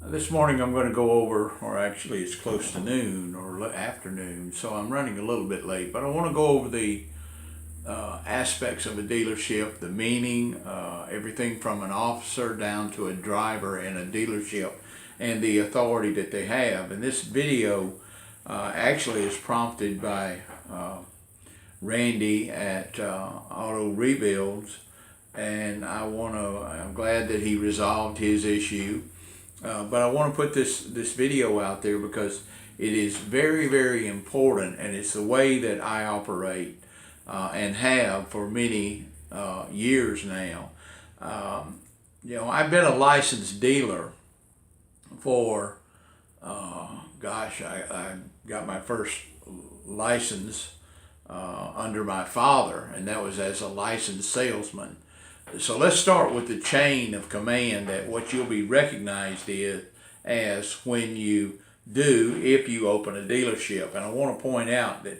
This morning I'm going to go over, or actually it's close to noon or afternoon, so I'm running a little bit late, but I want to go over the aspects of a dealership, the meaning, everything from an officer down to a driver in a dealership, and the authority that they have. And this video actually is prompted by Randy at Auto Rebuilds, and I'm glad that he resolved his issue. But I want to put this video out there because it is very, very important, and it's the way that I operate and have for many years now. I've been a licensed dealer for, I got my first license under my father, and that was as a licensed salesman. So let's start with the chain of command that what you'll be recognized as when you if you open a dealership. And I want to point out that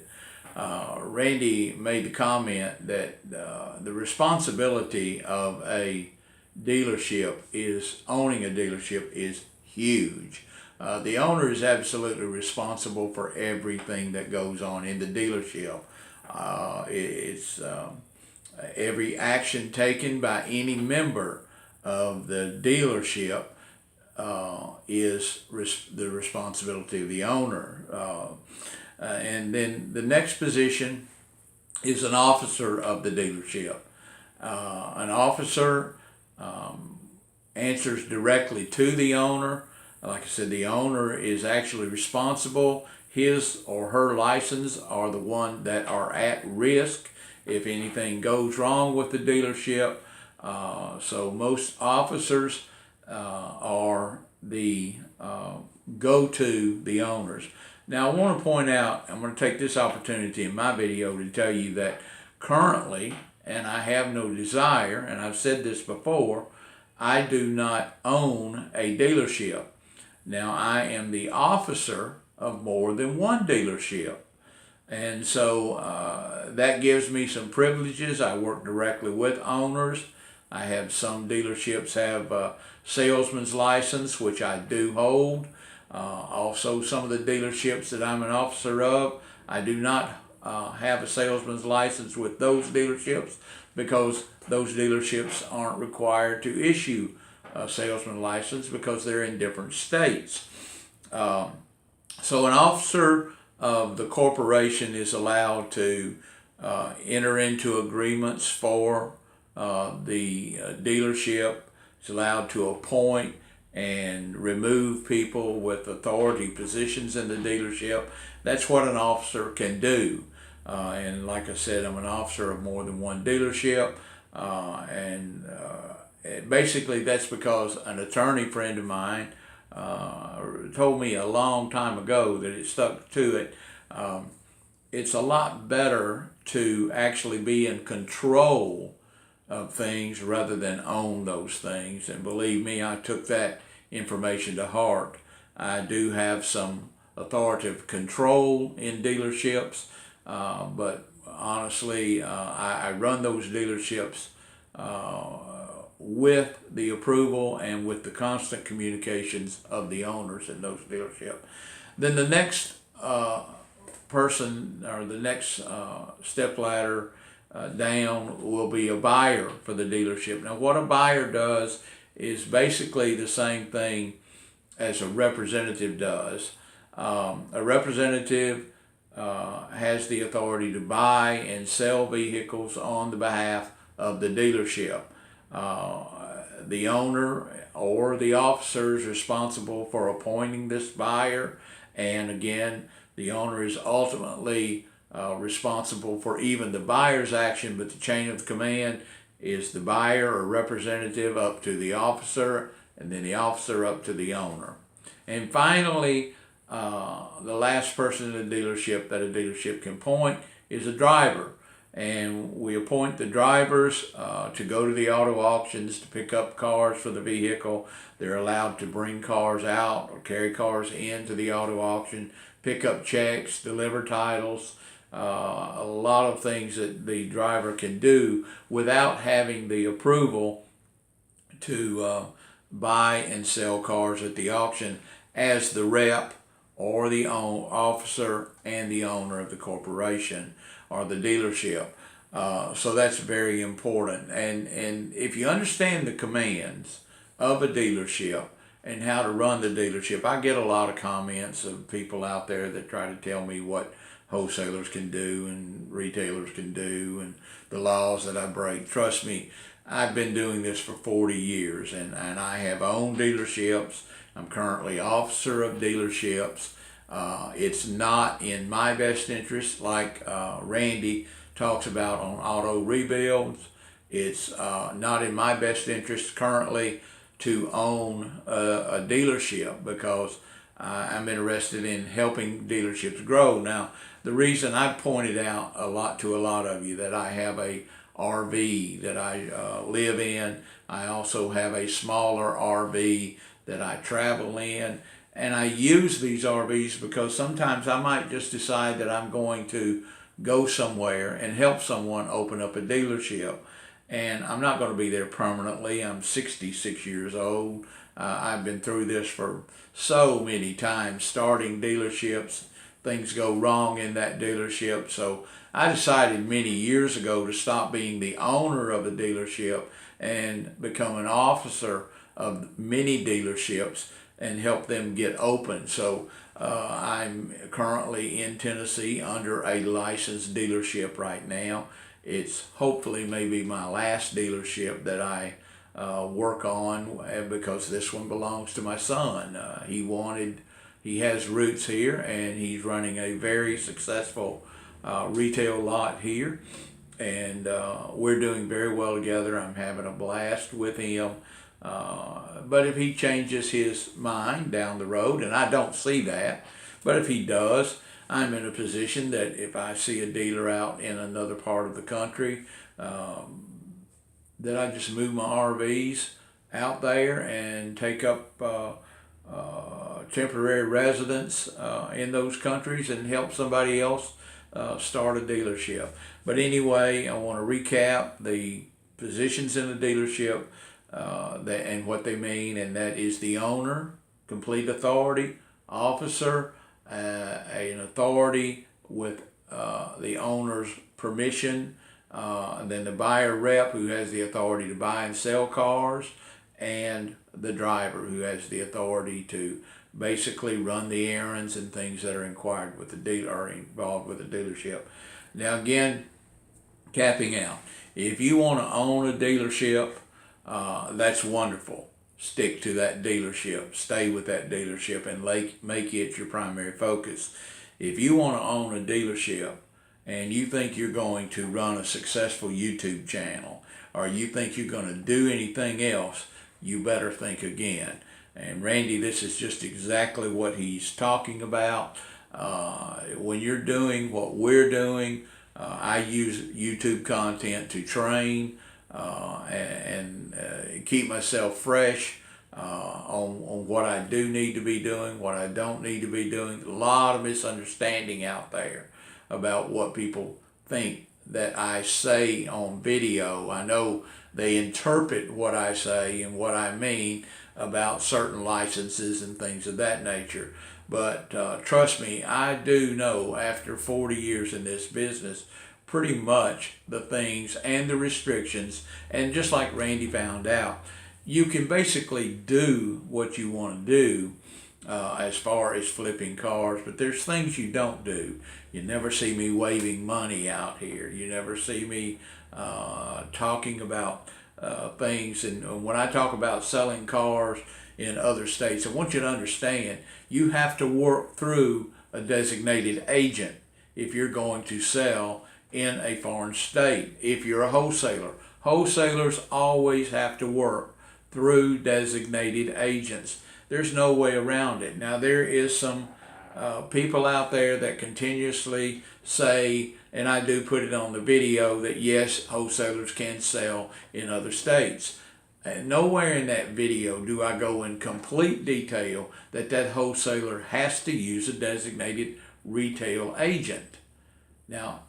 Randy made the comment that the responsibility of a dealership owning a dealership is huge. The owner is absolutely responsible for everything that goes on in the dealership. It's every action taken by any member of the dealership is the responsibility of the owner. And then the next position is an officer of the dealership. An officer answers directly to the owner. Like I said, the owner is actually responsible. His or her license are the one that are at risk if anything goes wrong with the dealership. So most officers are the go-to the owners. Now I want to point out, I'm going to take this opportunity in my video to tell you that currently, and I have no desire, and I've said this before, I do not own a dealership. Now I am the officer of more than one dealership. And so that gives me some privileges. I work directly with owners. I have some dealerships have a salesman's license, which I do hold. Also, some of the dealerships that I'm an officer of, I do not have a salesman's license with those dealerships because those dealerships aren't required to issue a salesman license because they're in different states. So an officer of the corporation is allowed to enter into agreements for the dealership. It's allowed to appoint and remove people with authority positions in the dealership. That's what an officer can do. And like I said, I'm an officer of more than one dealership. And basically that's because an attorney friend of mine told me a long time ago that it stuck to it. It's a lot better to actually be in control of things rather than own those things. And believe me, I took that information to heart. I do have some authoritative control in dealerships, but honestly, I run those dealerships with the approval and with the constant communications of the owners in those dealerships. Then the next person, or the next step ladder down, will be a buyer for the dealership. Now what a buyer does is basically the same thing as a representative does. A representative has the authority to buy and sell vehicles on the behalf of the dealership. The owner or the officer is responsible for appointing this buyer, and again, the owner is ultimately responsible for even the buyer's action, but the chain of command is the buyer or representative up to the officer, and then the officer up to the owner. And finally, the last person in the dealership that a dealership can appoint is a driver. And we appoint the drivers to go to the auto auctions to pick up cars for the vehicle. They're allowed to bring cars out or carry cars into the auto auction, pick up checks, deliver titles, a lot of things that the driver can do without having the approval to buy and sell cars at the auction as the rep or the officer and the owner of the corporation or the dealership. So that's very important. And if you understand the commands of a dealership and how to run the dealership, I get a lot of comments of people out there that try to tell me what wholesalers can do and retailers can do and the laws that I break. Trust me, I've been doing this for 40 years and I have owned dealerships. I'm currently officer of dealerships. It's not in my best interest, like Randy talks about on auto rebuilds. It's not in my best interest currently to own a dealership because I'm interested in helping dealerships grow. Now, the reason I pointed out to a lot of you that I have a RV that I live in. I also have a smaller RV that I travel in. And I use these RVs because sometimes I might just decide that I'm going to go somewhere and help someone open up a dealership. And I'm not going to be there permanently. I'm 66 years old. I've been through this for so many times, starting dealerships. Things go wrong in that dealership. So I decided many years ago to stop being the owner of a dealership and become an officer of many dealerships and help them get open. So I'm currently in Tennessee under a licensed dealership right now. It's hopefully maybe my last dealership that I work on because this one belongs to my son. He has roots here and he's running a very successful retail lot here. And we're doing very well together. I'm having a blast with him. But if he changes his mind down the road, and I don't see that, but if he does, I'm in a position that if I see a dealer out in another part of the country, that I just move my RVs out there and take up temporary residence in those countries and help somebody else start a dealership. But anyway, I want to recap the positions in the dealership and what they mean, and that is the owner, complete authority, officer, an authority with the owner's permission, and then the buyer rep who has the authority to buy and sell cars, and the driver who has the authority to basically run the errands and things that are inquired with the dealer or involved with the dealership. Now again, capping out, if you want to own a dealership, that's wonderful. Stick to that dealership, stay with that dealership, and make it your primary focus. If you want to own a dealership and you think you're going to run a successful YouTube channel, or you think you're going to do anything else, you better think again. And Randy, this is just exactly what he's talking about. When you're doing what we're doing, I use YouTube content to train and keep myself fresh on what I do need to be doing, what I don't need to be doing. A lot of misunderstanding out there about what people think that I say on video. I know they interpret what I say and what I mean about certain licenses and things of that nature. But trust me, I do know after 40 years in this business pretty much the things and the restrictions. And just like Randy found out, you can basically do what you want to do as far as flipping cars, but there's things you don't do. You never see me waving money out here. You never see me talking about things. And when I talk about selling cars in other states, I want you to understand you have to work through a designated agent if you're going to sell in a foreign state. If you're a wholesaler, wholesalers always have to work through designated agents. There's no way around it. Now, there is some people out there that continuously say, and I do put it on the video, that yes, wholesalers can sell in other states. And nowhere in that video do I go in complete detail that that wholesaler has to use a designated retail agent. Now,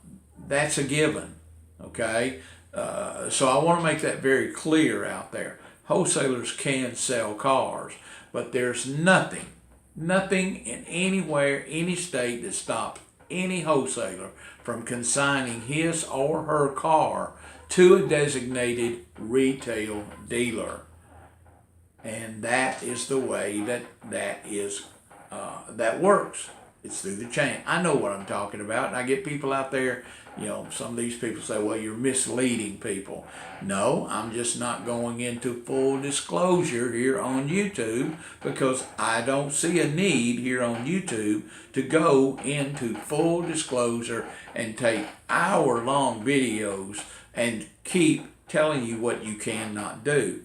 that's a given, okay? So I want to make that very clear out there. wholesalers can sell cars, but there's nothing in anywhere, any state that stops any wholesaler from consigning his or her car to a designated retail dealer. And that is the way that works. It's through the chain. I know what I'm talking about, and I get people out there, some of these people say, well, you're misleading people. No, I'm just not going into full disclosure here on YouTube, because I don't see a need here on YouTube to go into full disclosure and take hour-long videos and keep telling you what you cannot do.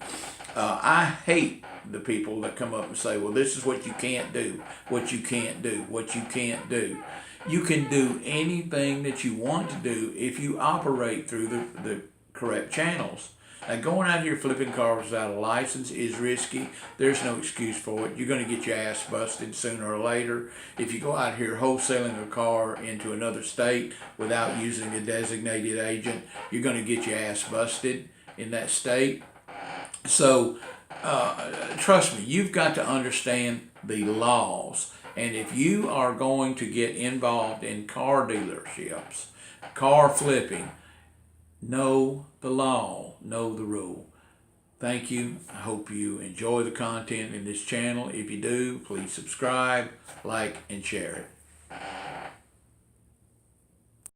I hate the people that come up and say, well, this is what you can't do, what you can't do, what you can't do. You can do anything that you want to do if you operate through the correct channels. Now, going out here flipping cars without a license is risky. There's no excuse for it. You're going to get your ass busted sooner or later. If you go out here wholesaling a car into another state without using a designated agent, you're going to get your ass busted in that state. So, trust me, you've got to understand the laws. And if you are going to get involved in car dealerships, car flipping, know the law, know the rule. Thank you. I hope you enjoy the content in this channel. If you do, please subscribe, like, and share it.